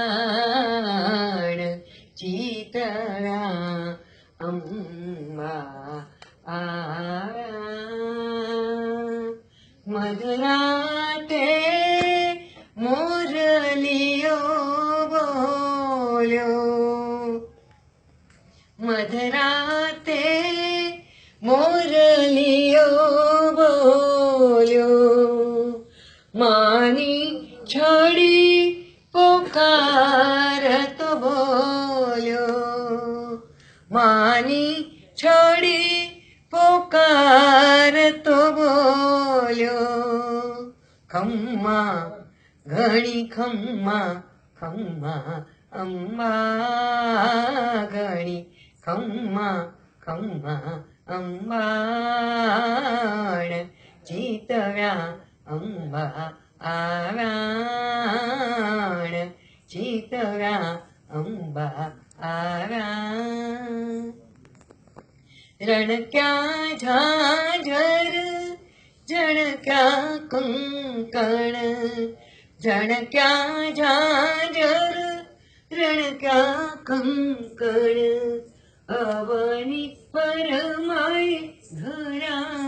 આવ્યાણ ચિતળા અંબા આવ્યા મધરાતે મોરલીઓ બોલ્યો મધરાતે મોરલીઓ બોલ્યો માની છડી પોકારતો બોલ્યો માની છડી પોકારતો બોલ્યો ખમ્મા ઘણી ખમ્મા ખમ્મા અંબા ઘણી ખમ્મા ખમ્મા અંબાણ ચિતવ્યા અંબા આવ્યાણ ચિતવ્યા અંબા આવ્યા રણક્યા ઝાંઝર જણક્યા કંકણ જણક્યા ઝાંઝર રણક્યા કંકણ અવની પરમાય ધરા